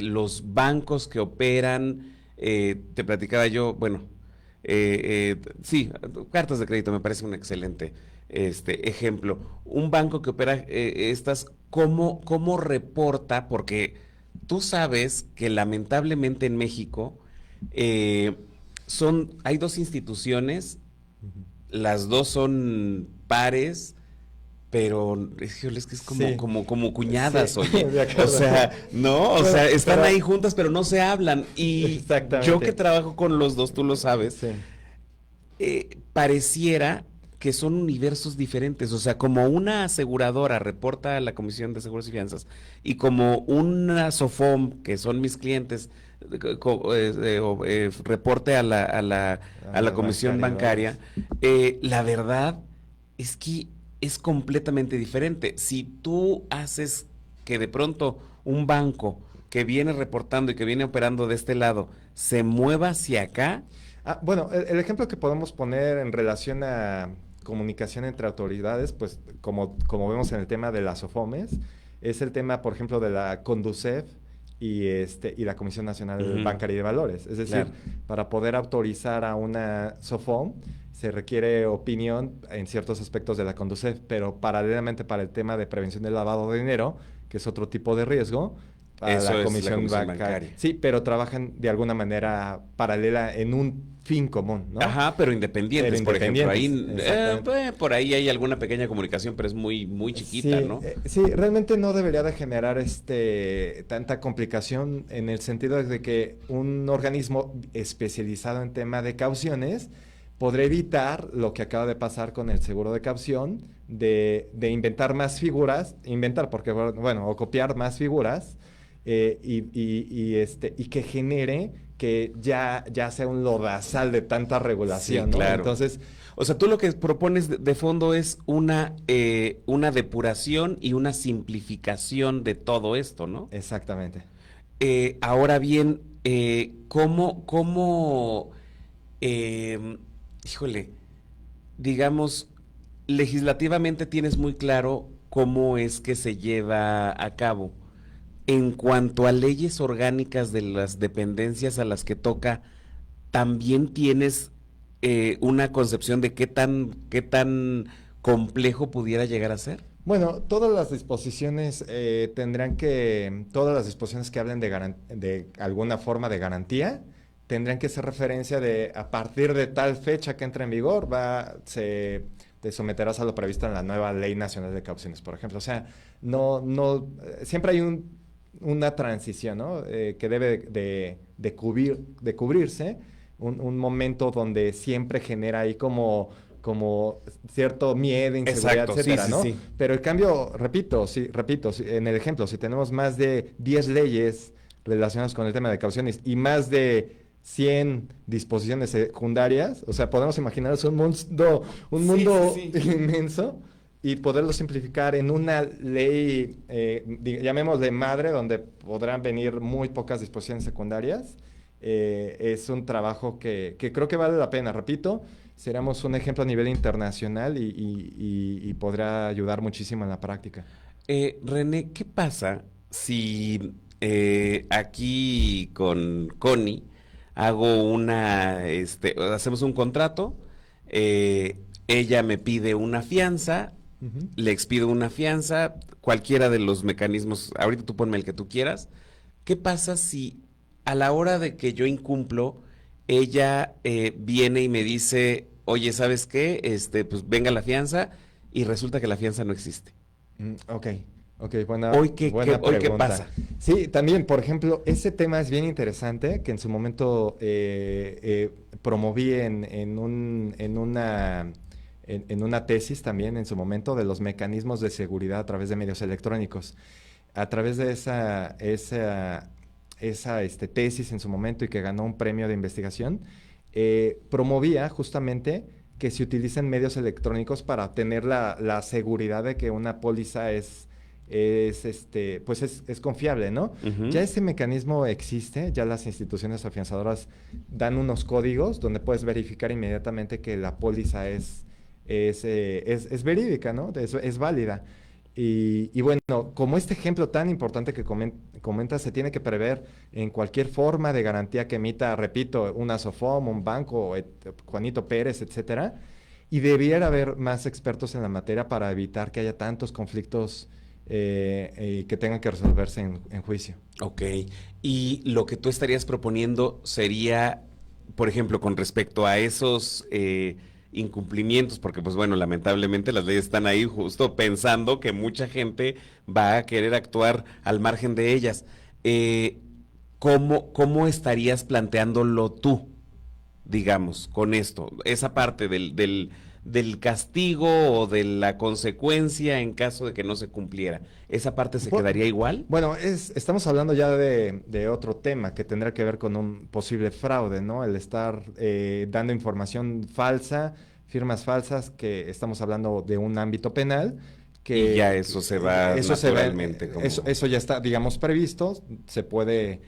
los bancos que operan, te platicaba yo, bueno, sí, cartas de crédito me parece un excelente ejemplo. Un banco que opera ¿cómo reporta? Porque tú sabes que lamentablemente en México, eh, hay dos instituciones, Ujú. las dos son pares, pero híjole, es que es Sí, como cuñadas, sí, oye. de O acuerdo. sea, no, o Bueno, sea, están pero- ahí juntas, pero no se hablan. Y yo que Exactamente. trabajo con los dos, tú lo sabes, Sí. pareciera que son universos diferentes. O sea, como una aseguradora reporta a la Comisión de Seguros y Fianzas y como una SOFOM, que son mis clientes, reporte a la Comisión Bancaria, Bancaria, la verdad es que es completamente diferente. Si tú haces que de pronto un banco que viene reportando y que viene operando de este lado se mueva hacia acá. Bueno, el ejemplo que podemos poner en relación a comunicación entre autoridades, pues como vemos en el tema de las OFOMES, es el tema, por ejemplo, de la CONDUCEF y la Comisión Nacional Ujú. Bancaria y de Valores. Es decir, Claro. para poder autorizar a una SOFOM se requiere opinión en ciertos aspectos de la CONDUCEF, pero paralelamente para el tema de prevención del lavado de dinero, que es otro tipo de riesgo, a Eso la es la Comisión Comisión Bancaria. Bancaria. Sí, pero trabajan de alguna manera paralela en un fin común, ¿no? Ajá, pero independientes, Pero por ejemplo. Ahí, independientes, exactamente. por ahí hay alguna pequeña comunicación, pero es muy chiquita, Sí, ¿no? sí, realmente no debería de generar tanta complicación en el sentido de que un organismo especializado en tema de cauciones podrá evitar lo que acaba de pasar con el seguro de caución, de inventar más figuras, porque bueno, o copiar más figuras y que genere que ya sea un lodazal de tanta regulación, Sí, ¿no? claro. Entonces, O sea, tú lo que propones de fondo es una depuración y una simplificación de todo esto, ¿no? exactamente. Ahora bien, híjole, digamos, legislativamente tienes muy claro cómo es que se lleva a cabo. En cuanto a leyes orgánicas de las dependencias a las que toca, ¿también tienes una concepción de qué tan complejo pudiera llegar a ser? Bueno, todas las disposiciones todas las disposiciones que hablen de alguna forma de garantía, tendrán que hacer referencia de a partir de tal fecha que entra en vigor, te someterás a lo previsto en la nueva Ley Nacional de Cauciones, por ejemplo. O sea, siempre hay una transición, ¿no? Que debe de cubrirse, un momento donde siempre genera ahí como cierto miedo, inseguridad, Exacto, sí, etcétera, sí, ¿no? sí. Pero el cambio, repito, en el ejemplo, si tenemos más de 10 leyes relacionadas con el tema de cauciones y más de 100 disposiciones secundarias, o sea, podemos imaginarnos un Sí, mundo sí, sí. inmenso y poderlo simplificar en una ley, llamémosle madre, donde podrán venir muy pocas disposiciones secundarias. Es un trabajo que creo que vale la pena, repito, seríamos un ejemplo a nivel internacional y podrá ayudar muchísimo en la práctica. René, ¿qué pasa si aquí con Connie hacemos un contrato, ella me pide una fianza, Ujú. le expido una fianza, cualquiera de los mecanismos, ahorita tú ponme el que tú quieras. ¿Qué pasa si a la hora de que yo incumplo, ella viene y me dice, oye, ¿sabes qué? Pues venga la fianza y resulta que la fianza no existe? Ok, buena, ¿Hoy buena qué pregunta. pasa? Sí, también, por ejemplo, ese tema es bien interesante, que en su momento promoví en una tesis también, en su momento, de los mecanismos de seguridad a través de medios electrónicos. A través de esa tesis en su momento y que ganó un premio de investigación, promovía justamente que se utilicen medios electrónicos para tener la seguridad de que una póliza es confiable, ¿no? Ujú. Ya ese mecanismo existe, ya las instituciones afianzadoras dan unos códigos donde puedes verificar inmediatamente que la póliza es verídica, ¿no? Es válida. Y bueno, como este ejemplo tan importante que comentas, se tiene que prever en cualquier forma de garantía que emita, repito, una SOFOM, un banco, Juanito Pérez, etcétera, y debiera haber más expertos en la materia para evitar que haya tantos conflictos que tengan que resolverse en juicio. Ok. Y lo que tú estarías proponiendo sería, por ejemplo, con respecto a esos incumplimientos, porque pues bueno, lamentablemente las leyes están ahí justo pensando que mucha gente va a querer actuar al margen de ellas. Eh, ¿Cómo estarías planteándolo tú, digamos, con esto? Esa parte del castigo o de la consecuencia en caso de que no se cumpliera. ¿Esa parte se Bu- quedaría igual? Bueno, estamos hablando ya de otro tema que tendrá que ver con un posible fraude, ¿no? El estar dando información falsa, firmas falsas, que estamos hablando de un ámbito penal, Y ya eso se va eso se ve, naturalmente como... eso ya está, digamos, previsto, se pueden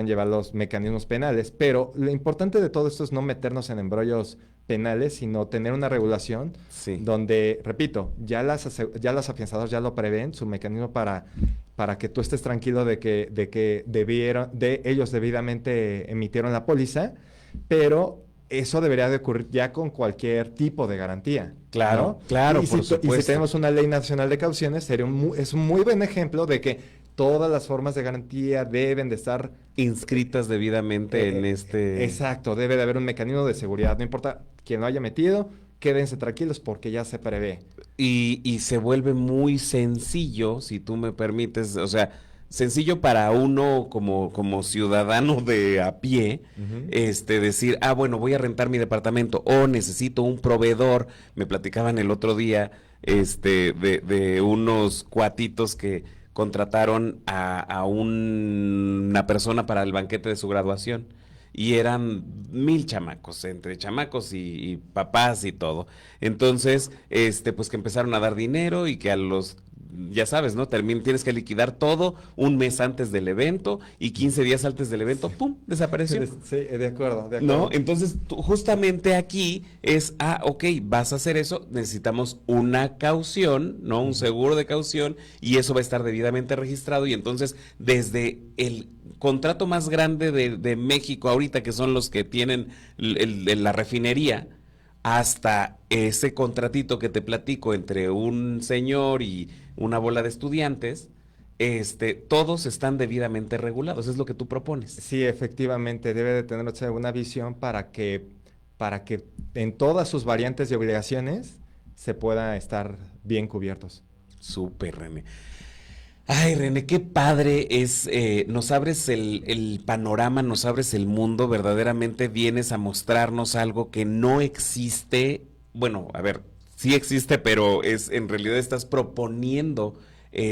llevar los mecanismos penales, pero lo importante de todo esto es no meternos en embrollos penales, sino tener una regulación Sí. donde, repito, ya las afianzadoras ya lo prevén, su mecanismo para que tú estés tranquilo de que ellos debidamente emitieron la póliza, pero eso debería de ocurrir ya con cualquier tipo de garantía. Claro, ¿No? claro, por Y si supuesto. tenemos una ley nacional de cauciones, es un muy buen ejemplo de que todas las formas de garantía deben de estar Inscritas debidamente en exacto, debe de haber un mecanismo de seguridad. No importa quién lo haya metido, quédense tranquilos porque ya se prevé. Y se vuelve muy sencillo, si tú me permites, o sea, sencillo para uno como ciudadano de a pie, Ujú. decir, bueno, voy a rentar mi departamento o necesito un proveedor. Me platicaban el otro día, de unos cuatitos que contrataron a una persona para el banquete de su graduación. y eran 1000 chamacos, entre chamacos y papás y todo. Entonces, pues que empezaron a dar dinero y que a los, ya sabes, ¿no? Tienes que liquidar todo un mes antes del evento y 15 días antes del evento, ¡pum!, desapareció. Sí, de acuerdo. ¿No? Entonces, justamente aquí es, ok, vas a hacer eso, necesitamos una caución, ¿no? Un seguro de caución, y eso va a estar debidamente registrado, y entonces, desde el contrato más grande de México ahorita, que son los que tienen la refinería, hasta ese contratito que te platico entre un señor y una bola de estudiantes, todos están debidamente regulados, es lo que tú propones. Sí, efectivamente, debe de tener una visión para que en todas sus variantes y obligaciones se pueda estar bien cubiertos. Súper, René. Ay, René, qué padre es, nos abres el panorama, nos abres el mundo, verdaderamente vienes a mostrarnos algo que no existe. Bueno, a ver, sí existe, pero en realidad estás proponiendo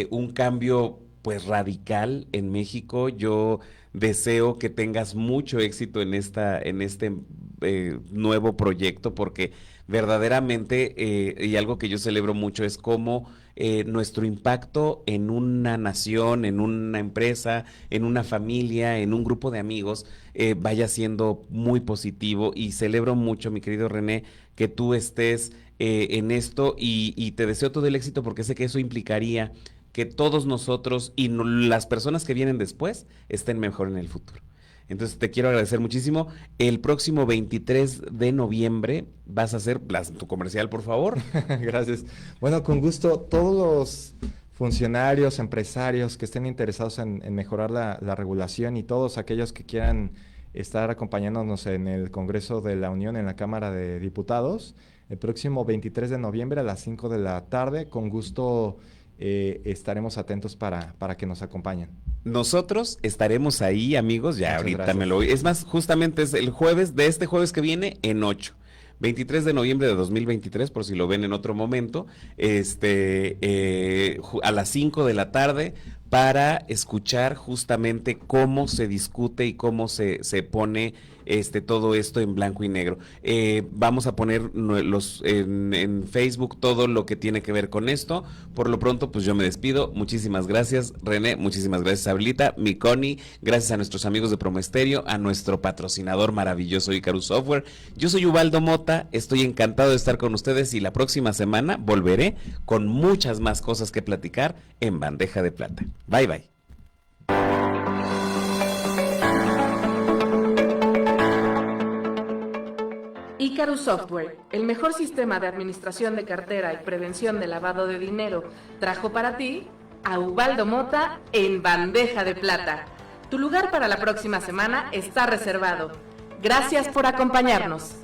un cambio pues radical en México. Yo deseo que tengas mucho éxito en este nuevo proyecto, porque verdaderamente, y algo que yo celebro mucho es cómo nuestro impacto en una nación, en una empresa, en una familia, en un grupo de amigos, vaya siendo muy positivo, y celebro mucho, mi querido René, que tú estés en esto, y te deseo todo el éxito, porque sé que eso implicaría que todos nosotros y las personas que vienen después estén mejor en el futuro. Entonces te quiero agradecer muchísimo. El próximo 23 de noviembre vas a hacer tu comercial, por favor. Gracias. Bueno, con gusto, todos los funcionarios, empresarios que estén interesados en mejorar la regulación, y todos aquellos que quieran estar acompañándonos en el Congreso de la Unión, en la Cámara de Diputados, el próximo 23 de noviembre a las 5 de la tarde, con gusto estaremos atentos para que nos acompañen. Nosotros estaremos ahí, amigos, ya. Muchas ahorita gracias. Me lo voy. Es más, justamente es el jueves, de este jueves que viene, en 8. 23 de noviembre de 2023, por si lo ven en otro momento, a las 5 de la tarde, para escuchar justamente cómo se discute y cómo se pone todo esto en blanco y negro. Vamos a poner en Facebook todo lo que tiene que ver con esto. Por lo pronto, pues yo me despido. Muchísimas gracias, René. Muchísimas gracias, Abelita, mi Connie. Gracias a nuestros amigos de Promo Estéreo, a nuestro patrocinador maravilloso, Icarus Software. Yo soy Ubaldo Mota. Estoy encantado de estar con ustedes, y la próxima semana volveré con muchas más cosas que platicar en Bandeja de Plata. Bye, bye. Icarus Software, el mejor sistema de administración de cartera y prevención de lavado de dinero, trajo para ti a Ubaldo Mota en Bandeja de Plata. Tu lugar para la próxima semana está reservado. Gracias por acompañarnos.